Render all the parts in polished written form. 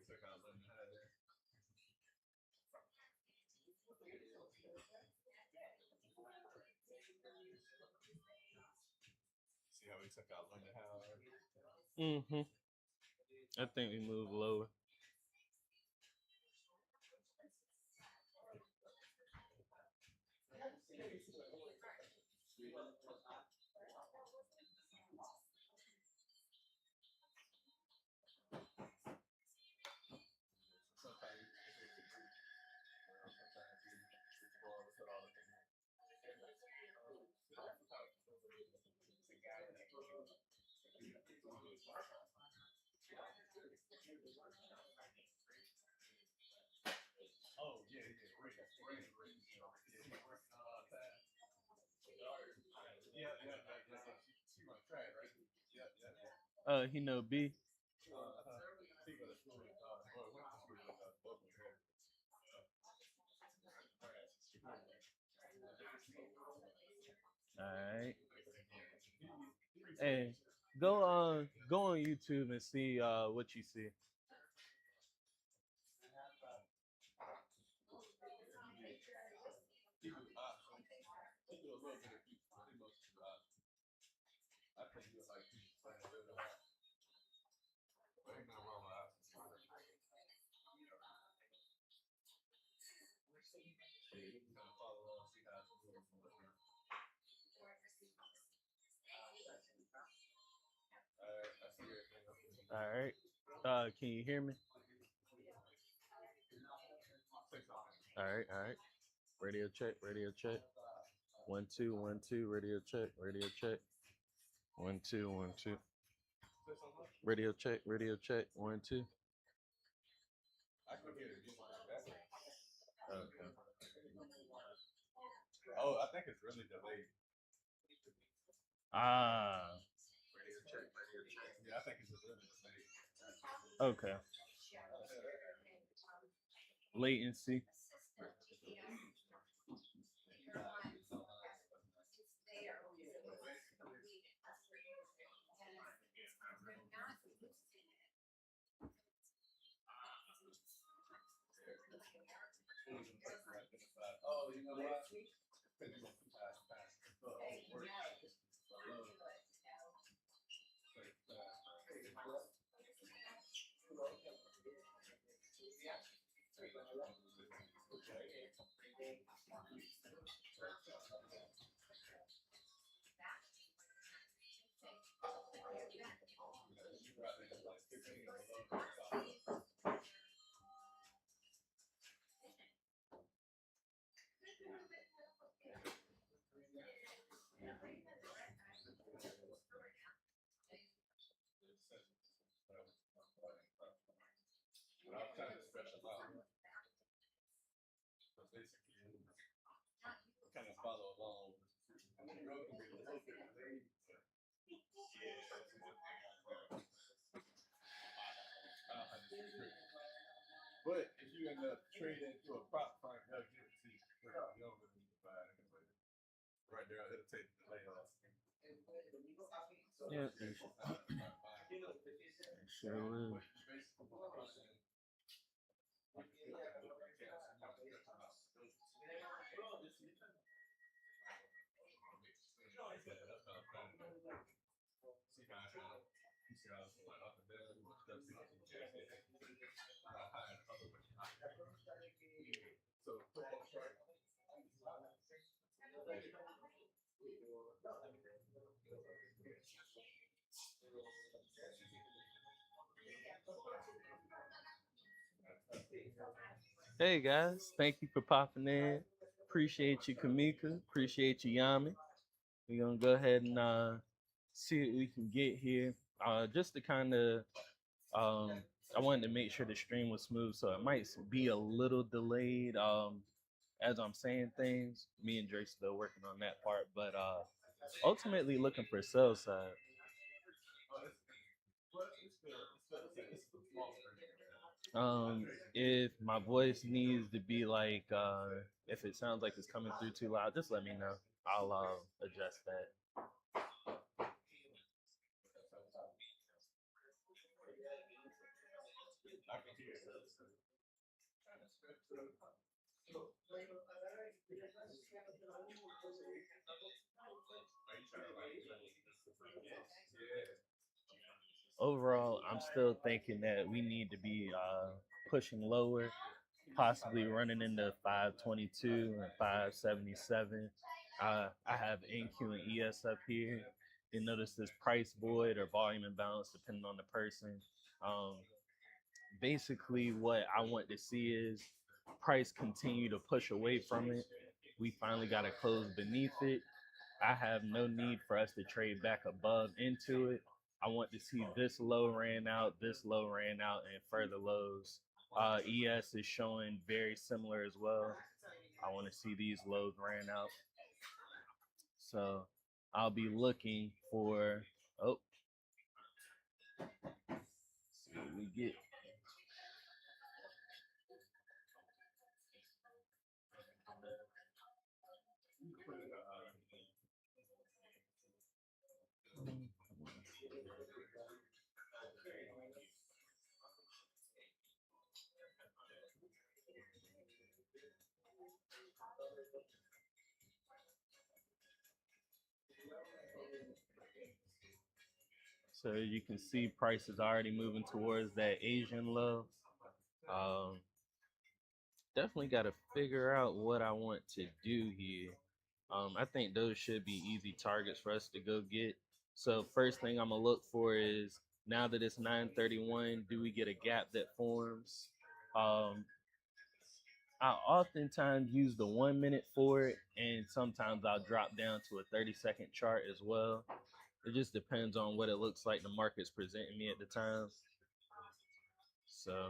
See how we took out Linda Howard. Mm-hmm. I think we move lower. Oh yeah, yeah, Ray, Ray, Ray. Yeah, he working on that. Yeah, yeah, yeah, yeah, yeah. She run track, right? Yeah, yeah, yeah. He know B. He was a school, or went to school with both of her. All right. Hey, go on YouTube and see what you see. He do a little bit of beat, but he mostly do I think he was like he playing a little bit. But ain't nothing wrong with that. Yeah, you can kind of follow along, see how it's moving from what you. I see everything up All there. right. Can you hear me? Say something. All right. All right. Radio check. Radio check. 1 2 1 2. Radio check. Radio check. 1 2 1 2. Say something. Radio check. Radio check. 1 2. I could hear it just like that. Okay. Oh, I think it's really delayed. Ah. Radio check, radio check. Yeah, I think it's really delayed. Okay. Latency. Oh, you know what? I'm trying to special out. So basically, kind of follow along. The road can be a little bit delayed, but but if you end up trading to a prop firm, they'll give it to you. You don't really need to buy it anyway. Right there, it'll take the delay off. Yeah. Sure will. Hey guys, thank you for popping in. Appreciate you, Kamika. Appreciate you, Yami. We're gonna go ahead and see what we can get here. Just to kind of, um, I wanted to make sure the stream was smooth, so it might be a little delayed as I'm saying things. Me and Drake still working on that part, but ultimately looking for sell side. If my voice needs to be like, if it sounds like it's coming through too loud, just let me know. I'll adjust that. I can hear it. Overall, I'm still thinking that we need to be pushing lower, possibly running into 522 and 577. I have NQ and ES up here. You notice this price void or volume imbalance depending on the person. Um, Basically, what I want to see is price continue to push away from it. We finally got to close beneath it. I have no need for us to trade back above into it. I want to see this low ran out, this low ran out, and further lows. ES is showing very similar as well. I want to see these lows ran out. So I'll be looking for, oh, see what we get. So you can see prices already moving towards that Asian low. Um, Definitely got to figure out what I want to do here. I think those should be easy targets for us to go get. So first thing I'm gonna look for is now that it's 9:31, do we get a gap that forms? Um, I oftentimes use the 1 minute for it, and sometimes I'll drop down to a 30-second chart as well. It just depends on what it looks like the market's presenting me at the time. So, all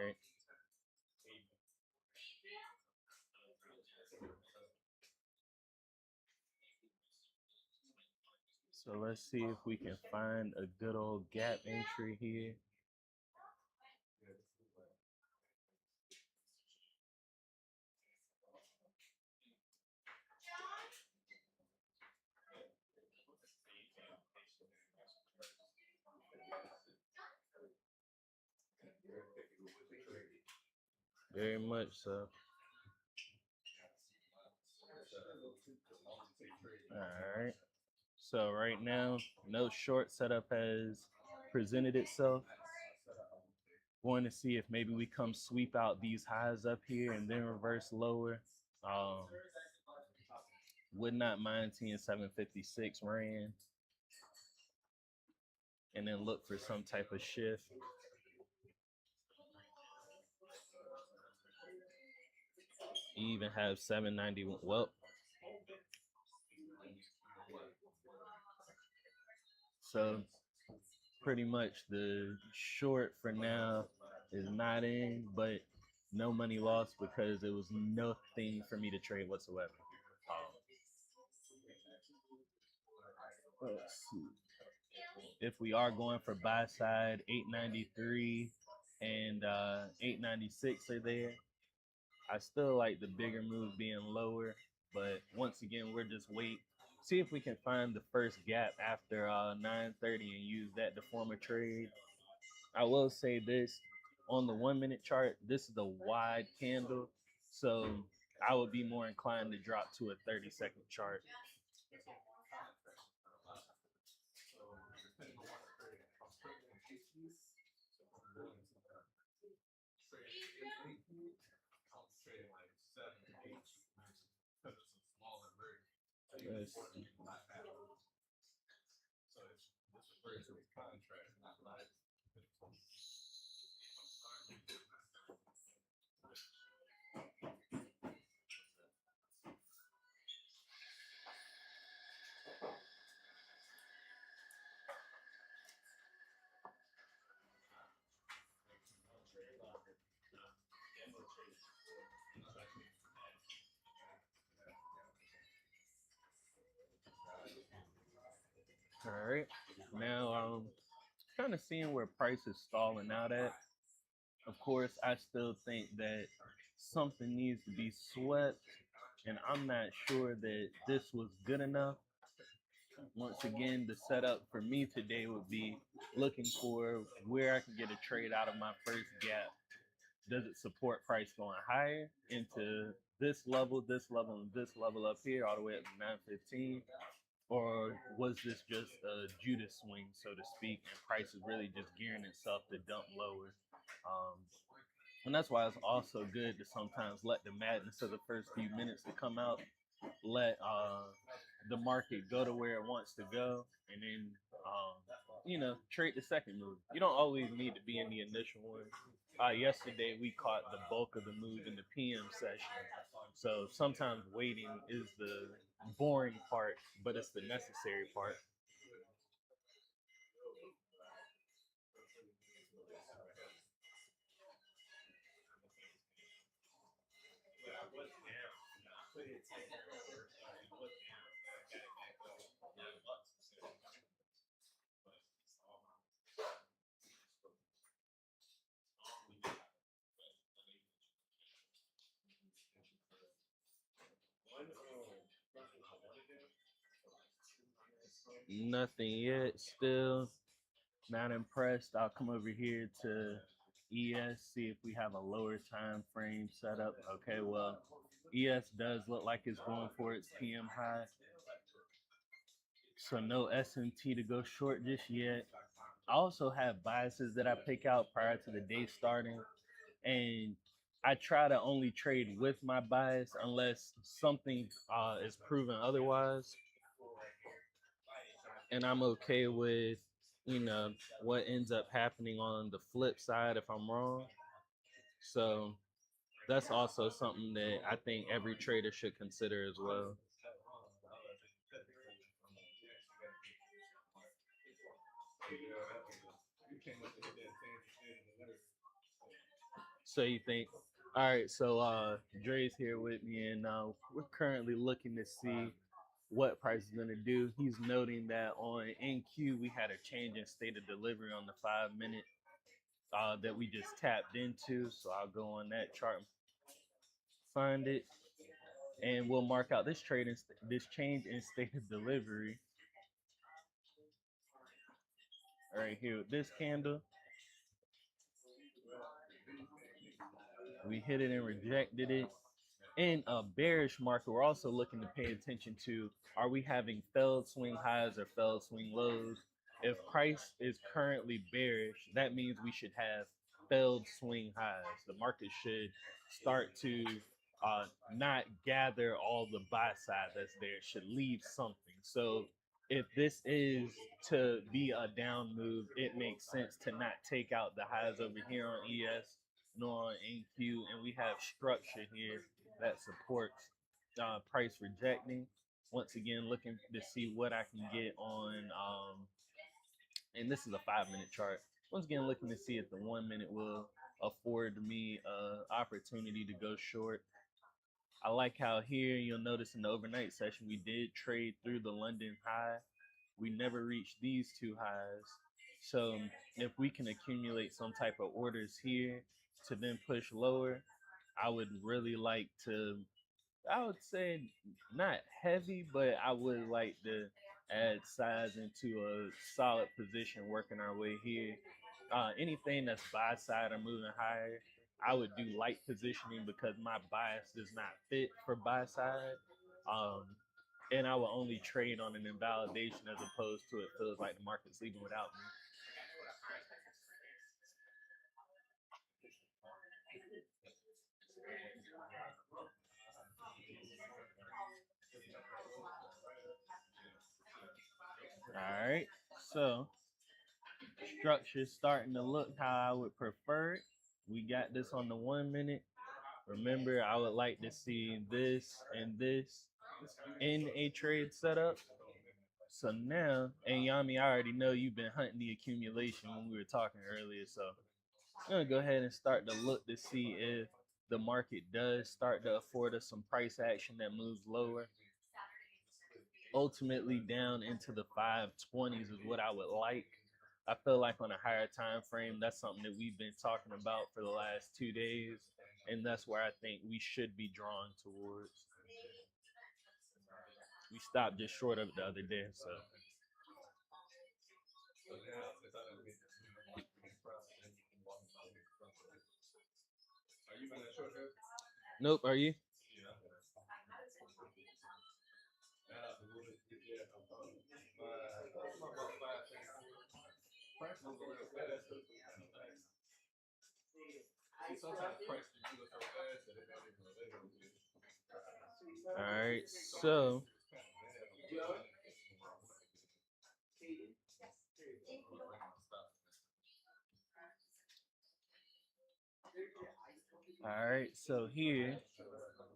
right. So let's see if we can find a good old gap entry here. Very much so. All right. So right now, no short setup has presented itself. Going to see if maybe we come sweep out these highs up here and then reverse lower. Um, would not mind seeing 756 ran and then look for some type of shift. You even have 791. Well, so pretty much the short for now is not in, but no money lost because it was nothing for me to trade whatsoever. Let's see. If we are going for buy side, 893 and 896 are there. I still like the bigger move being lower, but once again, we're just wait. See if we can find the first gap after 9:30 and use that to form a trade. I will say this on the 1 minute chart, this is a wide candle, so I would be more inclined to drop to a 30-second chart. Let's see. All right. Now, kind of seeing where price is stalling out at. Of course, I still think that something needs to be swept, and I'm not sure that this was good enough. Once again, the setup for me today would be looking for where I can get a trade out of my first gap. Does it support price going higher into this level, and this level up here, all the way up to 915? Or was this just a Judas swing, so to speak, and price is really just gearing itself to dump lower? Um, and that's why it's also good to sometimes let the madness of the first few minutes to come out, let the market go to where it wants to go, and then trade the second move. You don't always need to be in the initial one. Yesterday we caught the bulk of the move in the PM session, so sometimes waiting is the boring part, but it's the necessary part. Nothing yet. Still not impressed. I'll come over here to ES, see if we have a lower time frame set up. Okay, well, ES does look like it's going for its PM high. So no SMT to go short just yet. I also have biases that I pick out prior to the day starting, and I try to only trade with my bias unless something is proven otherwise, and I'm okay with what ends up happening on the flip side if I'm wrong. So that's also something that I think every trader should consider as well. So you think, all right, so Dre's here with me, and we're currently looking to see what price is going to do. He's noting that on NQ we had a change in state of delivery on the 5 minute that we just tapped into. So I'll go on that chart and find it, and we'll mark out this trade this change in state of delivery right here with this candle. We hit it and rejected it. In a bearish market, we're also looking to pay attention to, are we having failed swing highs or failed swing lows? If price is currently bearish, that means we should have failed swing highs. The market should start to not gather all the buy side that's there. It should leave something. So if this is to be a down move, it makes sense to not take out the highs over here on ES nor on NQ, and we have structure here that supports price rejecting. Once again, looking to see what I can get on, and this is a 5 minute chart. Once again, looking to see if the 1 minute will afford me a opportunity to go short. I like how here you'll notice in the overnight session we did trade through the London high. We never reached these two highs. So if we can accumulate some type of orders here to then push lower, I would really like to, I would say not heavy, but I would like to add size into a solid position working our way here. Anything that's buy side or moving higher, I would do light positioning because my bias does not fit for buy side. Um, and I will only trade on an invalidation as opposed to it feels like the market's leaving without me. All right, so structure's starting to look how I would prefer it. We got this on the 1 minute. Remember, I would like to see this and this in a trade setup. So now, and Yami, I already know you've been hunting the accumulation when we were talking earlier. So I'm gonna go ahead and start to look to see if the market does start to afford us some price action that moves lower. Ultimately, down into the 520s is what I would like. I feel like on a higher time frame, that's something that we've been talking about for the last 2 days, and that's where I think we should be drawn towards. we stopped just short of it the other day. So So now, since I done been process, then you can walk about it. Are you gonna short hair? nope. Are you? Yeah. Now, the woman, yeah, my about 5 seconds. Price moving real fast. So it's kind of nice. See, sometimes price be moving so fast that it don't even relate to it. All right. So all right. So here,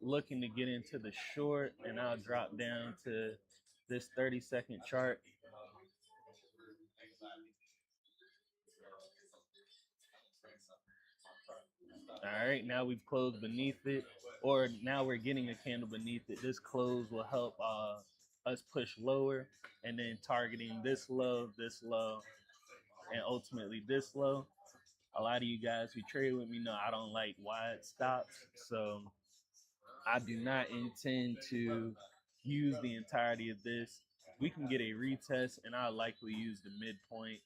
looking to get into the short, and I'll drop down to this 30-second chart. All right, now we've closed beneath it, or now we're getting a candle beneath it. This close will help us push lower, and then targeting this low, and ultimately this low. A lot of you guys who trade with me know I don't like wide stops, so I do not intend to use the entirety of this. We can get a retest, and I'll likely use the midpoint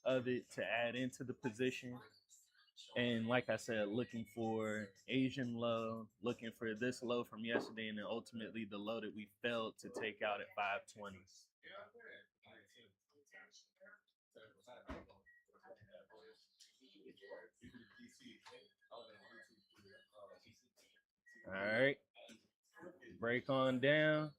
of it to add into the position. And like I said, looking for Asian low, looking for this low from yesterday, and then ultimately the low that we failed to take out at 520. All right, break on down.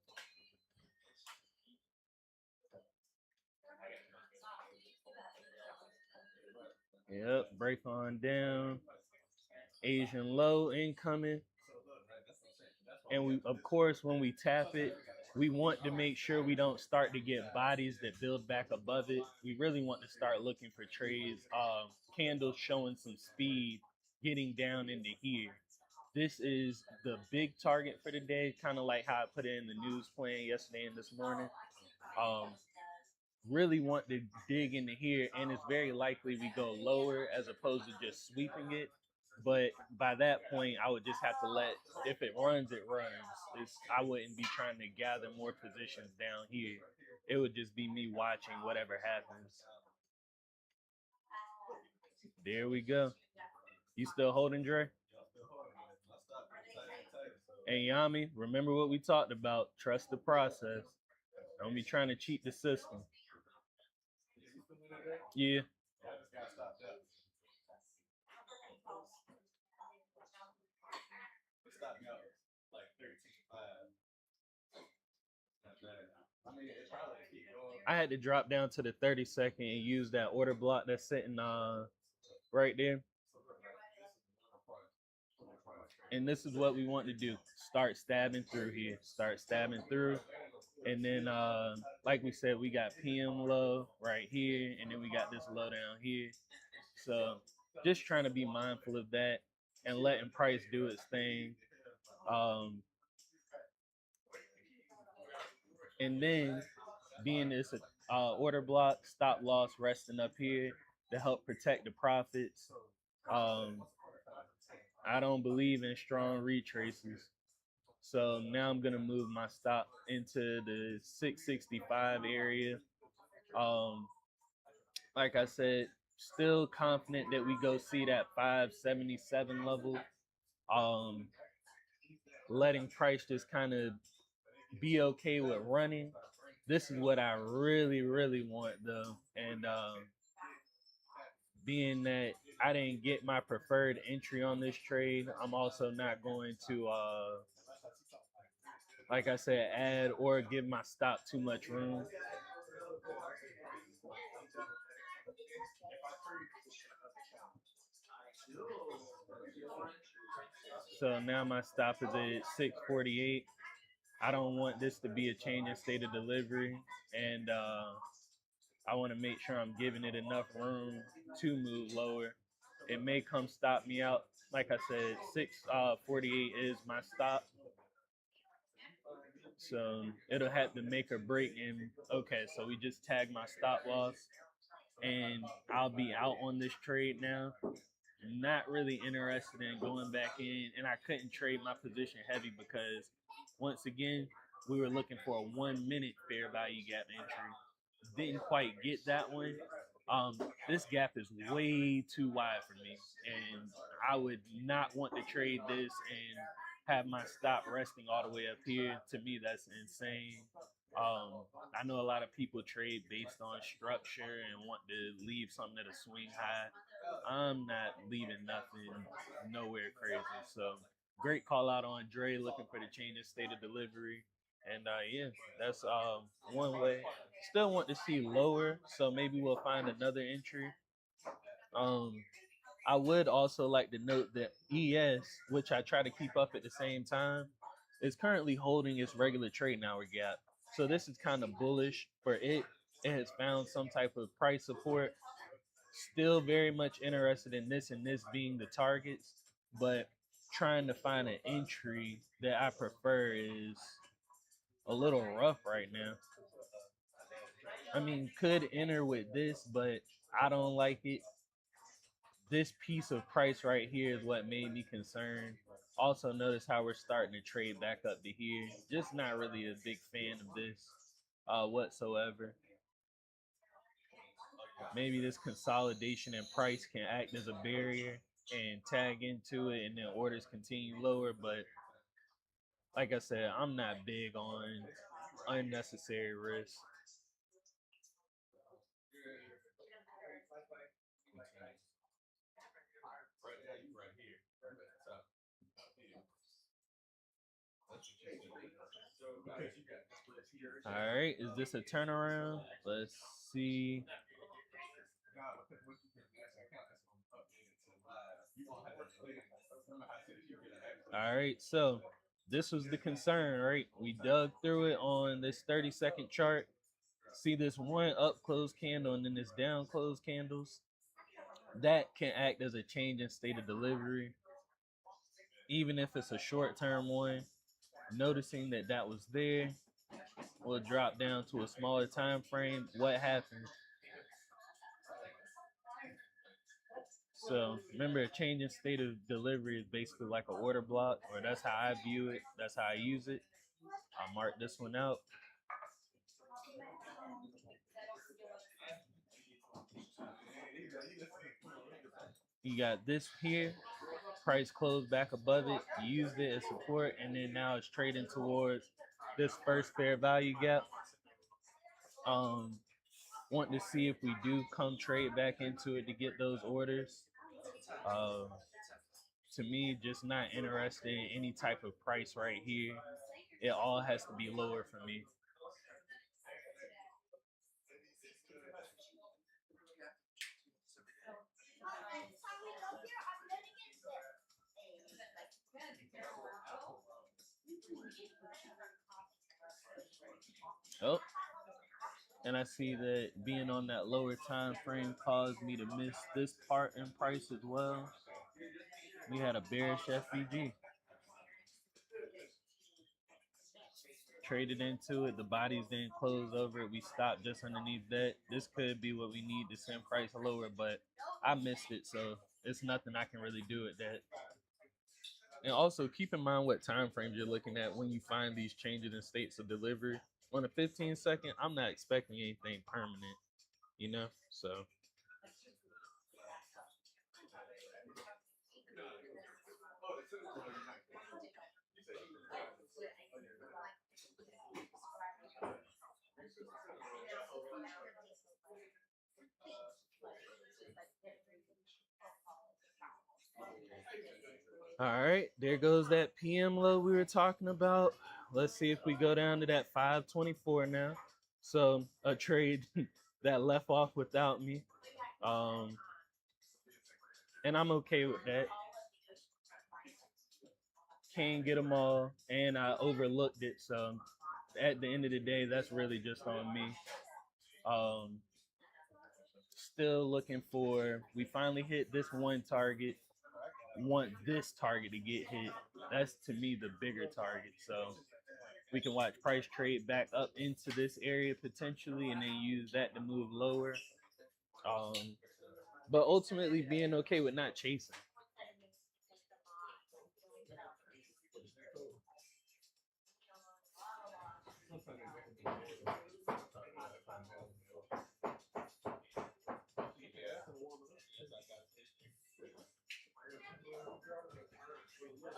Yep, break on down. Asian low incoming. And we, of course, when we tap it, we want to make sure we don't start to get bodies that build back above it. We really want to start looking for trades, candles showing some speed, getting down into here. This is the big target for the day, kind of like how I put it in the news plan yesterday and this morning. Um, really want to dig into here, and it's very likely we go lower as opposed to just sweeping it. But by that point, I would just have to let, if it runs, it runs. I wouldn't be trying to gather more positions down here. It would just be me watching whatever happens. There we go. You still holding, Dre? Hey, Yami, remember what we talked about. Trust the process. Don't be trying to cheat the system. Yeah. I had to drop down to the 30-second and use that order block that's sitting right there. And this is what we want to do. Start stabbing through here. Start stabbing through. And then, like we said, we got PM low right here. And then we got this low down here. So just trying to be mindful of that and letting price do its thing. And then being this order block, stop loss resting up here to help protect the profits. I don't believe in strong retraces. So now I'm gonna move my stop into the 665 area. Like I said, still confident that we go see that 577 level. Letting price just kind of be okay with running. This is what I really, really want though. And being that I didn't get my preferred entry on this trade, I'm also not going to like I said, add or give my stop too much room. So now my stop is at 648. I don't want this to be a change in state of delivery, and I want to make sure I'm giving it enough room to move lower. It may come stop me out. Like I said, 648 is my stop. So it'll have to make or break. And okay, so we just tagged my stop loss, and I'll be out on this trade now. Not really interested in going back in, and I couldn't trade my position heavy because once again, we were looking for a 1 minute fair value gap entry. Didn't quite get that one. This gap is way too wide for me, and I would not want to trade this and have my stop resting all the way up here. To me, that's insane. I know a lot of people trade based on structure and want to leave something at a swing high. I'm not leaving nothing nowhere crazy. So great call out on Dre looking for the change in state of delivery. And yeah, that's one way. Still want to see lower, so maybe we'll find another entry. Um, I would also like to note that ES, which I try to keep up at the same time, is currently holding its regular trading hour gap. So this is kind of bullish for it. It has found some type of price support. Still very much interested in this and this being the targets, but trying to find an entry that I prefer is a little rough right now. I mean, could enter with this, but I don't like it. This piece of price right here is what made me concerned. Also, notice how we're starting to trade back up to here. Just not really a big fan of this whatsoever. Maybe this consolidation in price can act as a barrier and tag into it, and then orders continue lower. But like I said, I'm not big on unnecessary risk. All right, is this a turnaround? Let's see. All right, so this was the concern, right? We dug through it on this 30-second chart. See this one up close candle and then this down close candles. That can act as a change in state of delivery, even if it's a short term one. Noticing that that was there, we'll drop down to a smaller time frame. What happened? So remember, a change in state of delivery is basically like an order block, or that's how I view it. That's how I use it. I'll mark this one out. You got this here, price closed back above it, you used it as support, and then now it's trading towards this first fair value gap. Want to see if we do come trade back into it to get those orders. Um, to me, just not interested in any type of price right here. It all has to be lower for me. Oh, and I see that being on that lower time frame caused me to miss this part in price as well. We had a bearish FVG. Traded into it. The bodies didn't close over it. We stopped just underneath that. This could be what we need to send price lower, but I missed it, so it's nothing I can really do with that. And also keep in mind what time frames you're looking at when you find these changes in states of delivery. On a 15-second, I'm not expecting anything permanent, you know? So all right, there goes that PM low we were talking about. Let's see if we go down to that 524 now. So a trade that left off without me. Um, and I'm okay with that. Can't get them all, and I overlooked it. So at the end of the day, that's really just on me. Um, Still looking for. We finally hit this one target. Want this target to get hit. That's to me the bigger target. So we can watch price trade back up into this area potentially, and then use that to move lower. Um, but ultimately being okay with not chasing.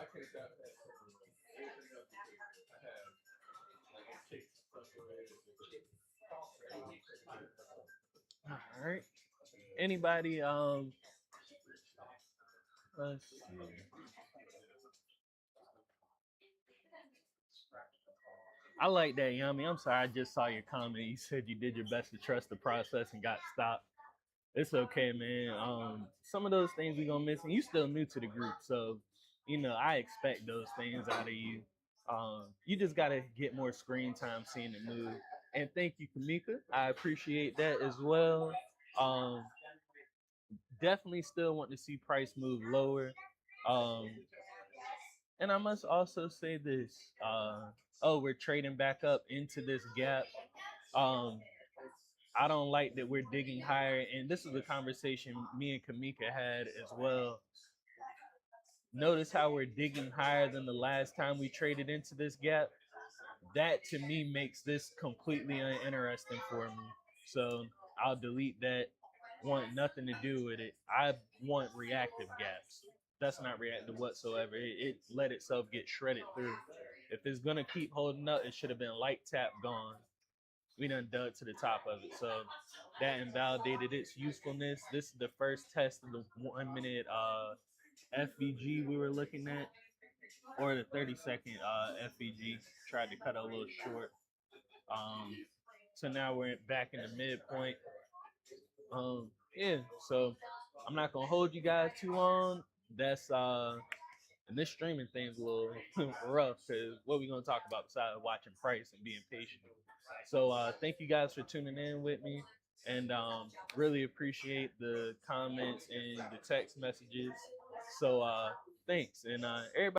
I can't stop that. Everything else I have like cakes and stuff related All right. Anybody? Let's see. I like that, Yummy. I'm sorry, I just saw your comment. You said you did your best to trust the process and got stopped. It's okay, man. Some of those things we gonna miss, and you still new to the group, so I expect those things out of you. You just gotta get more screen time, seeing the move. And thank you, Kamika. I appreciate that as well. Um, Definitely still want to see price move lower. Um, and I must also say this. Oh, we're trading back up into this gap. Um, I don't like that we're digging higher. And this is a conversation me and Kamika had as well. Notice how we're digging higher than the last time we traded into this gap. That to me makes this completely uninteresting for me. So I'll delete that. Want nothing to do with it. I want reactive gaps. That's not reactive whatsoever. It let itself get shredded through. If it's gonna keep holding up, it should have been light tap gone. We done dug to the top of it. So that invalidated its usefulness. This is the first test of the 1 minute FVG we were looking at, or the 30-second FVG. Tried to cut it a little short. So now we're back in the midpoint. Yeah, so I'm not gonna hold you guys too long. That's and this streaming thing's a little rough because what we gonna talk about besides watching price and being patient. So thank you guys for tuning in with me, and really appreciate the comments and the text messages. So thanks, and everybody.